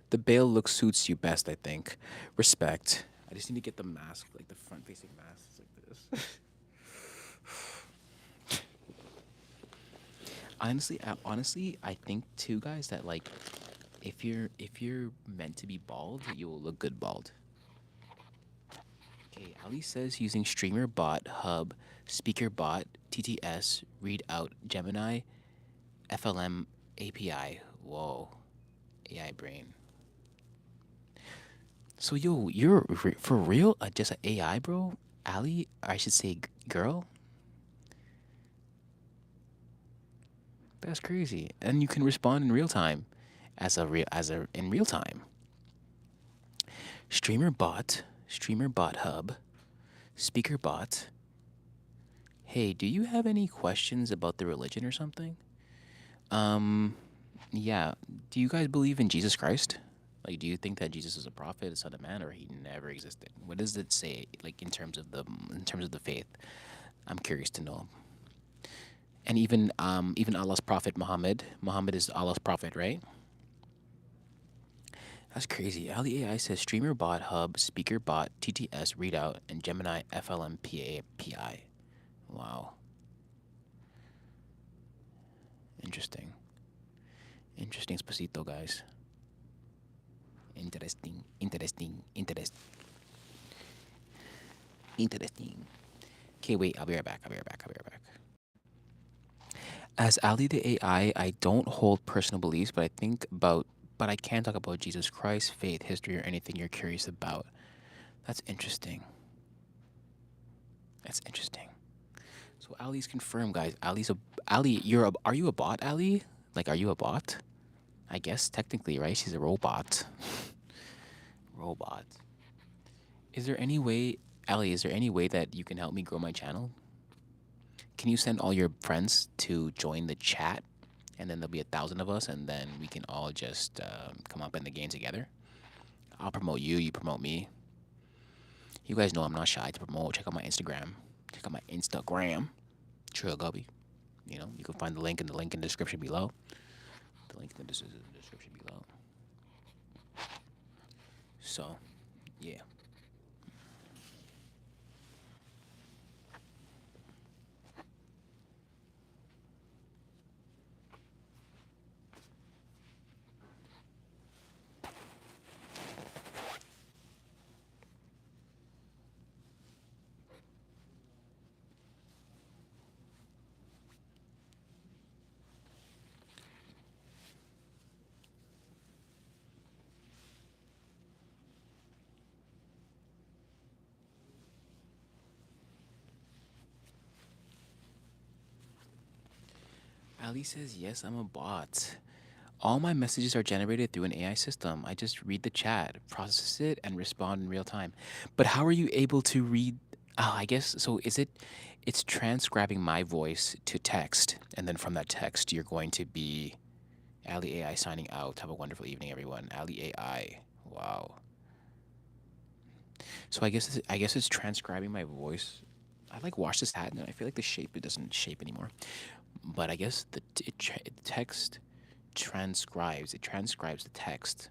The bale look suits you best, I think. Respect. I just need to get the mask, like the front facing mask like this. Honestly, I think too, guys, that like if you're meant to be bald, you will look good bald. Okay, Ali says using Streamer Bot, Hub, Speaker Bot, TTS, Read Out, Gemini, FLM API. Whoa, AI brain. So yo, you're for real? Just an AI, bro? Ali, I should say girl. That's crazy. And you can respond in real time, as a in real time. Streamer Bot Hub, Speaker Bot. Hey, do you have any questions about the religion or something? Um, yeah. Do you guys believe in Jesus Christ? Like, do you think that Jesus is a prophet, a son of man, or he never existed? What does it say, like in terms of the faith? I'm curious to know. And even Allah's prophet Muhammad. Muhammad is Allah's prophet, right? That's crazy. Ali AI says Streamer Bot Hub, Speaker Bot, TTS Readout, and Gemini FLMPA. Wow, interesting. Interesting, Spacito, guys. Interesting. Okay, wait. I'll be right back. As Ali the AI, I don't hold personal beliefs, but but I can talk about Jesus Christ, faith, history, or anything you're curious about. That's interesting. That's interesting. So Ali's confirmed, guys. Ali. Are you a bot, Ali? Like, are you a bot? I guess technically, right? She's a robot. Robot. Is there any way, Ali? Is there any way that you can help me grow my channel? Can you send all your friends to join the chat, and then there'll be 1,000 of us, and then we can all just come up in the game together? I'll promote you. You promote me. You guys know I'm not shy to promote. Check out my Instagram. Check out my Instagram. Trill Gubby. You know, you can find the link in the description below. The link in the description below. So, yeah. Ali says, yes, I'm a bot. All my messages are generated through an AI system. I just read the chat, process it, and respond in real time. But how are you able to read? Oh, I guess so. It's transcribing my voice to text, and then from that text, you're going to be Ali AI signing out. Have a wonderful evening, everyone. Ali AI. Wow. So I guess it's transcribing my voice. I like wash this hat, and I feel like the shape it doesn't shape anymore. But I guess it text transcribes. It transcribes the text.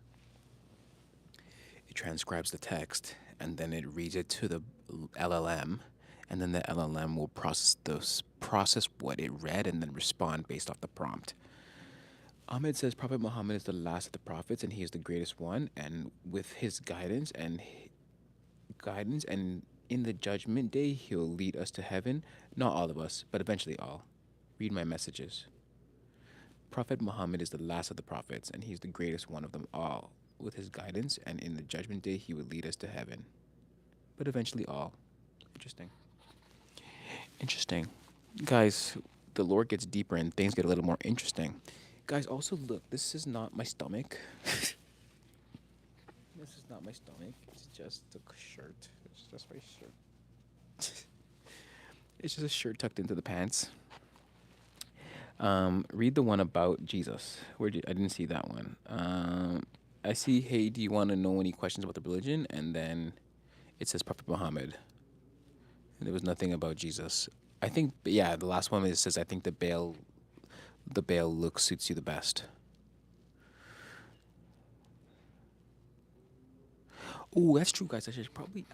It transcribes the text, and then it reads it to the LLM, and then the LLM will process what it read and then respond based off the prompt. Ahmed says Prophet Muhammad is the last of the prophets and he is the greatest one, and with his guidance and in the judgment day he'll lead us to heaven, not all of us, but eventually all. Read my messages. Prophet Muhammad is the last of the prophets, and he's the greatest one of them all. With his guidance, and in the judgment day, he will lead us to heaven. But eventually, all. Interesting. Interesting. Guys, the lore gets deeper and things get a little more interesting. Guys, also look, this is not my stomach. This is not my stomach. It's just a shirt. It's just my shirt. It's just a shirt tucked into the pants. Read the one about Jesus. I didn't see that one. I see. Hey, do you want to know any questions about the religion? And then it says Prophet Muhammad. And there was nothing about Jesus. I think, yeah, the last one it says I think the Bale look suits you the best. Oh, that's true, guys. I should probably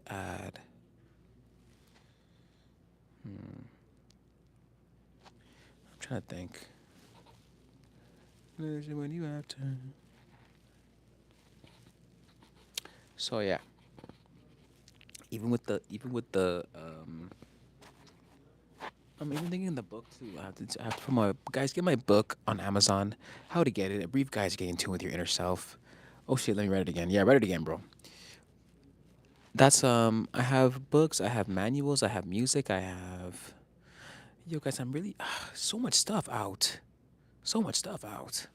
add. Hmm. trying to think. When you have to. So yeah, I'm even thinking the book too. I have to put my guys get my book on Amazon. How to get it? A brief guide to getting in tune with your inner self. Oh shit, let me write it again. Yeah, write it again, bro. That's I have books, I have manuals, I have music, I have yo guys, I'm really so much stuff out. So much stuff out.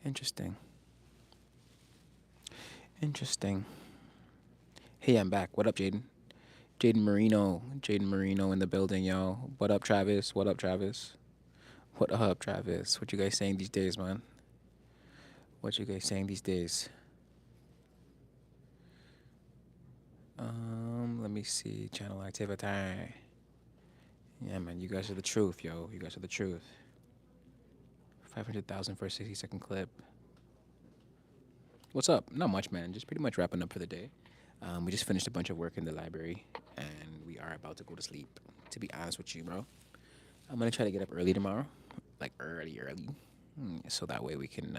Interesting. Interesting. Hey, I'm back. What up, Jaden? Jaden Marino. Jaden Marino in the building, yo. What up, Travis? What up, Travis? What up, Travis? What you guys saying these days, man? What you guys saying these days? Let me see. Channel activity. Yeah, man, you guys are the truth, yo. You guys are the truth. 500,000 for a 60-second clip. What's up? Not much, man. Just pretty much wrapping up for the day. We just finished a bunch of work in the library, and we are about to go to sleep. To be honest with you, bro, I'm gonna try to get up early tomorrow, like early, so that way we can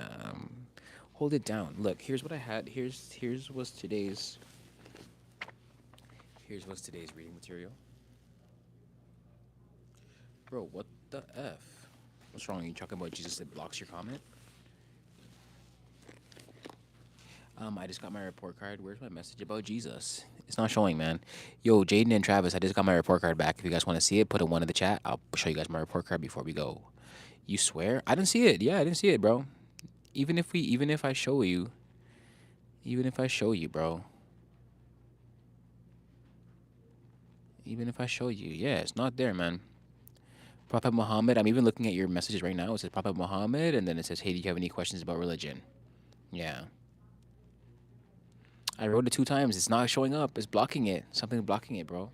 hold it down. Look, here's what I had. Here's what's today's reading material. Bro, what the f? What's wrong? Are you talking about Jesus that blocks your comment? I just got my report card. Where's my message about Jesus? It's not showing, man. Yo, Jaden and Travis, I just got my report card back. If you guys want to see it, put a one in the chat. I'll show you guys my report card before we go. You swear? I didn't see it. Yeah, I didn't see it, bro. Even if I show you, bro. Even if I show you, yeah, it's not there, man. Prophet Muhammad. I'm even looking at your messages right now. It says Prophet Muhammad, and then it says, "Hey, do you have any questions about religion?" Yeah. I wrote it 2 times. It's not showing up. It's blocking it. Something's blocking it, bro.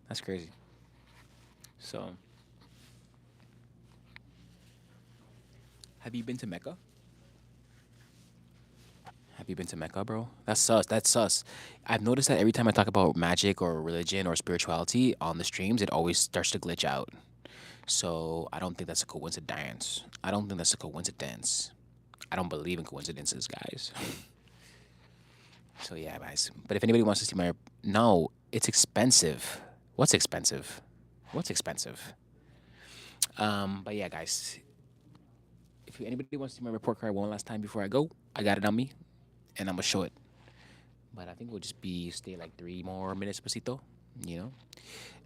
That's crazy. So, have you been to Mecca? Have you been to Mecca, bro? That's sus. That's sus. I've noticed that every time I talk about magic or religion or spirituality on the streams, it always starts to glitch out. So I don't think that's a coincidence. I don't think that's a coincidence. I don't believe in coincidences, guys. So yeah, guys. But if anybody wants to see my no, it's expensive. What's expensive? What's expensive? But yeah, guys. If anybody wants to see my report card one last time before I go, I got it on me, and I'm gonna show it. But I think we'll just be stay like 3 more minutes, pasito. You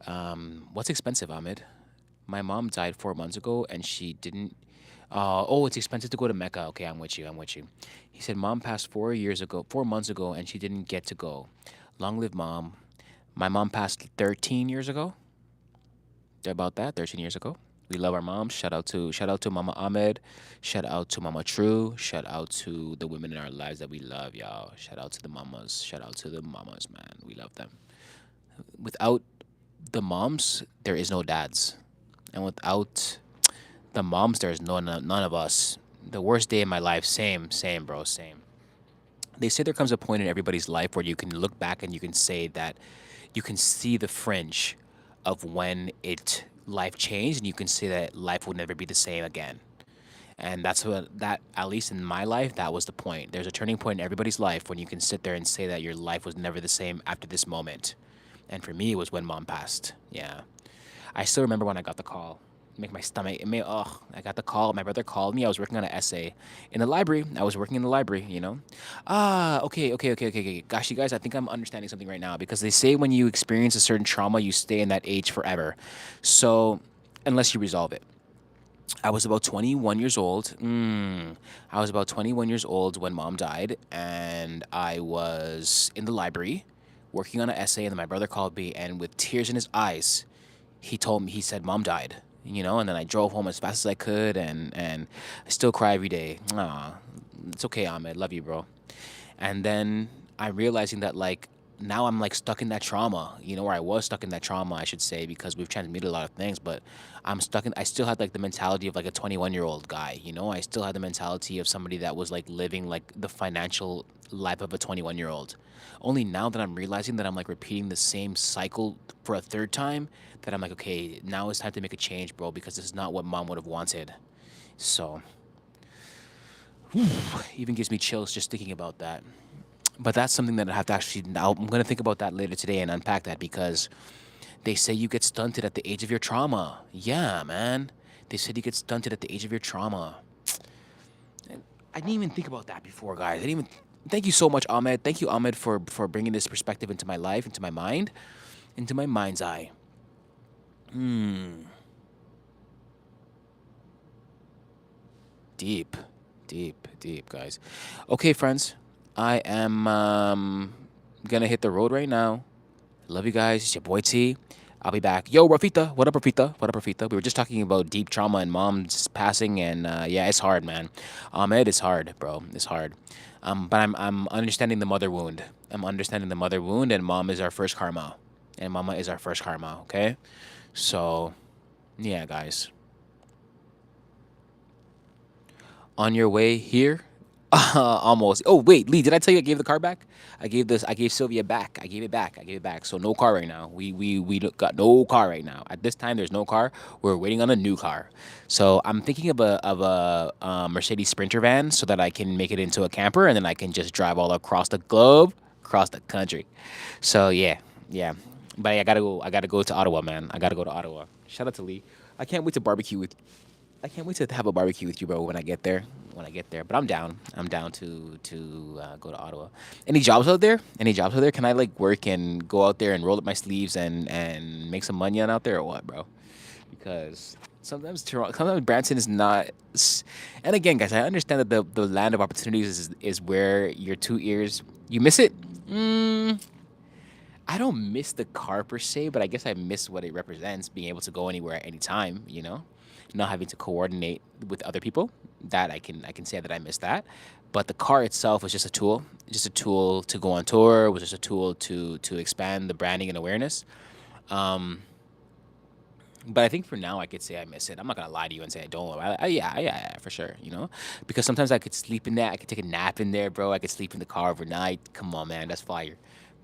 know. What's expensive, Ahmed? My mom died 4 months ago, and she didn't. Oh, it's expensive to go to Mecca. Okay, I'm with you. I'm with you. He said mom passed 4 years ago, 4 months ago, and she didn't get to go. Long live mom. My mom passed 13 years ago. They're about that, 13 years ago. We love our moms. Shout out to Mama Ahmed. Shout out to Mama True. Shout out to the women in our lives that we love, y'all. Shout out to the mamas. Shout out to the mamas, man. We love them. Without the moms, there is no dads. And without the moms, there's none of us. The worst day in my life, same, bro, same. They say there comes a point in everybody's life where you can look back and you can say that you can see the fringe of when it life changed, and you can see that life will never be the same again. And that's what that at least in my life, that was the point. There's a turning point in everybody's life when you can sit there and say that your life was never the same after this moment. And for me, it was when mom passed. Yeah. I still remember when I got the call. Make my stomach. It made. Oh, I got the call. My brother called me. I was working on an essay in the library. I was working in the library. You know. Okay. Gosh, you guys, I think I'm understanding something right now because they say when you experience a certain trauma, you stay in that age forever. So, unless you resolve it. I was about 21 years old. I was about 21 years old when mom died, and I was in the library working on an essay, and then my brother called me, and with tears in his eyes, he said, Mom died. You know, and then I drove home as fast as I could, and I still cry every day. It's okay, Ahmed. Love you, bro. And then I'm realizing that, like, now I'm like stuck in that trauma, you know, or I was stuck in that trauma, I should say, because we've transmuted a lot of things, but I still had like the mentality of like a 21-year-old guy, you know, I still had the mentality of somebody that was like living like the financial life of a 21-year-old. Only now that I'm realizing that I'm like repeating the same cycle for a third time, that I'm like, okay, now it's time to make a change, bro, because this is not what mom would have wanted. So, even gives me chills just thinking about that. But that's something that I have to actually now. I'm gonna think about that later today and unpack that because they say you get stunted at the age of your trauma. Yeah, man. They said you get stunted at the age of your trauma. I didn't even think about that before, guys. I didn't even. Thank you so much, Ahmed. Thank you, Ahmed, for bringing this perspective into my life, into my mind, into my mind's eye. Deep, deep, deep, guys. Okay, friends. I am gonna hit the road right now. Love you guys. It's your boy T. I'll be back. Yo, Rafita. What up, Rafita? What up, Rafita? We were just talking about deep trauma and mom's passing, and yeah, it's hard, man. Ahmed, it's hard, bro. It's hard. But I'm understanding the mother wound. I'm understanding the mother wound, and mom is our first karma, and mama is our first karma. Okay, so yeah, guys, on your way here. Almost. Oh wait, Lee, did I tell you I gave the car back? I gave Sylvia back. I gave it back. I gave it back. So no car right now. Got no car right now. At this time, there's no car. We're waiting on a new car. So I'm thinking of a Mercedes Sprinter van so that I can make it into a camper and then I can just drive all across the globe, across the country. So yeah, yeah. But I gotta go. I gotta go to Ottawa, man. I gotta go to Ottawa. Shout out to Lee. I can't wait to barbecue with I can't wait to have a barbecue with you, bro. When I get there, but I'm down. I'm down to go to Ottawa. Any jobs out there? Any jobs out there? Can I like work and go out there and roll up my sleeves and make some money on out there or what, bro? Because sometimes Toronto, sometimes Brampton is not. And again, guys, I understand that the land of opportunities is where your two ears you miss it. Mm, I don't miss the car per se, but I guess I miss what it represents, being able to go anywhere at any time, you know, not having to coordinate with other people. That I can say that I miss that. But the car itself was just a tool to go on tour, was just a tool to expand the branding and awareness. Um, but I think for now I could say I miss it. I'm not gonna lie to you and say I don't. Yeah, for sure. You know, because sometimes I could sleep in there. I could take a nap in there, bro. I could sleep in the car overnight. Come on, man, that's fire.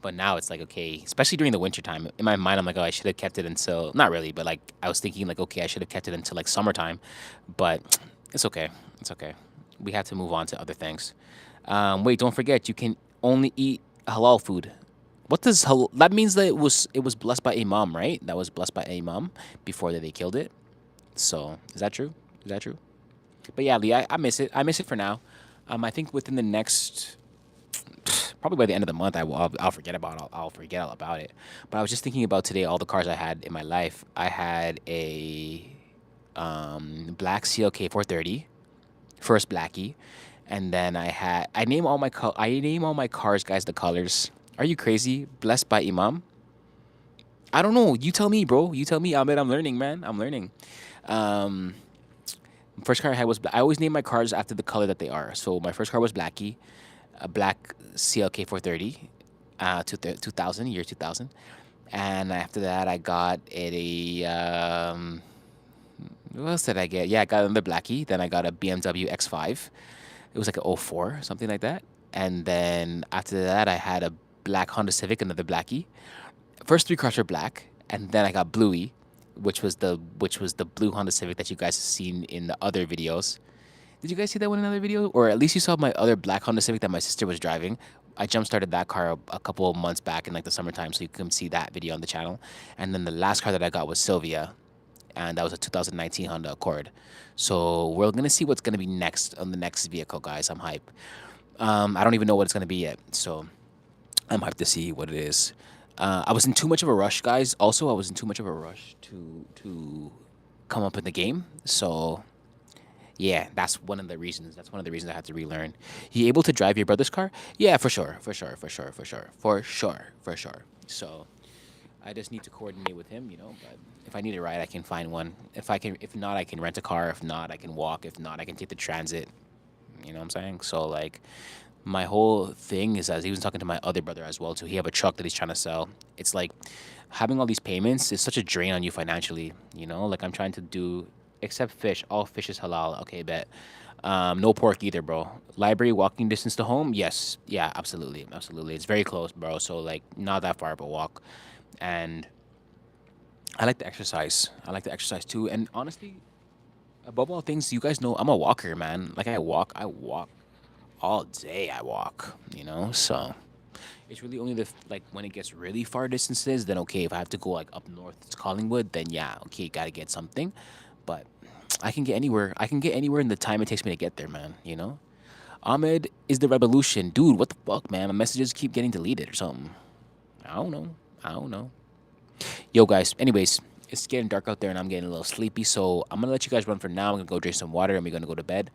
But now it's like okay, especially during the winter time. In my mind, I'm like, oh, I should have kept it until not really, but like I was thinking like, okay, I should have kept it until like summertime. But it's okay. It's okay. We have to move on to other things. Wait, don't forget, you can only eat halal food. What does that means that it was blessed by Imam, right? That was blessed by Imam before they killed it. So is that true? Is that true? But yeah, Lee, I miss it. I miss it for now. I think within the next probably by the end of the month, I'll forget I'll forget all about it. But I was just thinking about today all the cars I had in my life. I had a black CLK 430, first blackie, and then I name all my cars, guys, the colors. Are you crazy? Blessed by Imam. I don't know. You tell me, bro. You tell me. Ahmed, I'm learning, man. I'm learning. Um, First car I had was I always name my cars after the color that they are. So my first car was Blackie, a black CLK 430, 2000, year 2000. And after that, I got what else did I get? Yeah, I got another Blackie. Then I got a BMW X5. It was like an '04, something like that. And then after that, I had a black Honda Civic, another Blackie. First three cars were black, and then I got Bluey, which was the blue Honda Civic that you guys have seen in the other videos. Did you guys see that one in another video? Or at least you saw my other black Honda Civic that my sister was driving. I jump started that car a couple of months back in like the summertime, so you can see that video on the channel. And then the last car that I got was Sylvia, and that was a 2019 Honda Accord. So we're gonna see what's gonna be next on the next vehicle, guys. I'm hype. I don't even know what it's gonna be yet, so I'm hyped to see what it is. I was in too much of a rush, guys. Also, I was in too much of a rush to come up in the game. So yeah, that's one of the reasons. That's one of the reasons I had to relearn. You able to drive your brother's car? Yeah, for sure, for sure, for sure, for sure, for sure, for sure. So I just need to coordinate with him, you know. But if I need a ride, I can find one. If not, I can rent a car. If not, I can walk. If not, I can take the transit. You know what I'm saying? So like, My whole thing is, as he was talking to my other brother as well too. He have a truck that he's trying to sell. It's like having all these payments is such a drain on you financially. You know, like I'm trying to do, except fish. All fish is halal. Okay, bet. No pork either, bro. Library walking distance to home? Yes. Yeah, absolutely. Absolutely. It's very close, bro. So like not that far of a walk. And I like to exercise. I like to exercise too. And honestly, above all things, you guys know I'm a walker, man. Like I walk all day. I walk, you know? So it's really only like when it gets really far distances, then okay, if I have to go like up north to Collingwood, then yeah, okay, gotta get something. But I can get anywhere. I can get anywhere in the time it takes me to get there, man, you know? Ahmed is the revolution. Dude, what the fuck, man? My messages keep getting deleted or something. I don't know. I don't know. Yo, guys, anyways, it's getting dark out there and I'm getting a little sleepy, so I'm gonna let you guys run for now. I'm gonna go drink some water and we're gonna go to bed.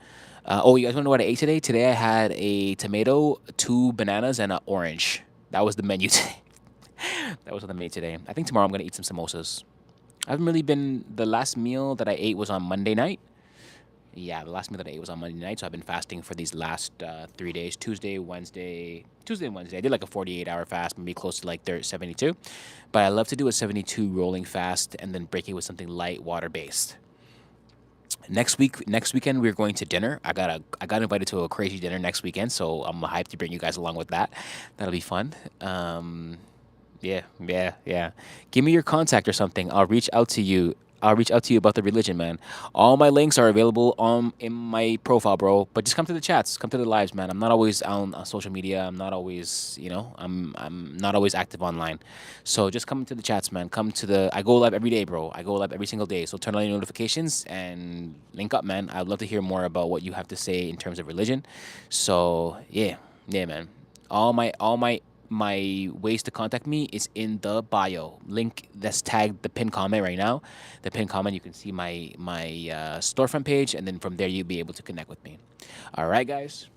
Oh, you guys wanna know what I ate today? Today I had a tomato, two bananas, and an orange. That was the menu today. That was on the menu today. I think tomorrow I'm gonna eat some samosas. I haven't really been. The last meal that I ate was on Monday night. Yeah, the last meal that I ate was on Monday night, so I've been fasting for these last 3 days: Tuesday and Wednesday. I did like a 48-hour fast, maybe close to like 72. But I love to do a 72 rolling fast and then break it with something light, water based. Next weekend we're going to dinner. I got invited to a crazy dinner next weekend, so I'm hyped to bring you guys along with that. That'll be fun. Yeah, yeah, yeah. Give me your contact or something. I'll reach out to you. I'll reach out to you about the religion, man. All my links are available in my profile, bro. But just come to the chats, come to the lives, man. I'm not always on social media. I'm not always, I'm not always active online. So just come to the chats, man. Come to the. I go live every day, bro. I go live every single day. So turn on your notifications and link up, man. I'd love to hear more about what you have to say in terms of religion. So yeah, yeah, man. All my ways to contact me is in the bio link that's tagged the pin comment right now. The pin comment, you can see my storefront page, and then from there you'll be able to connect with me. All right, guys,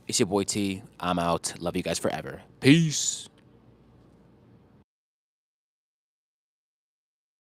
it's your boy T. I'm out. Love you guys forever. Peace.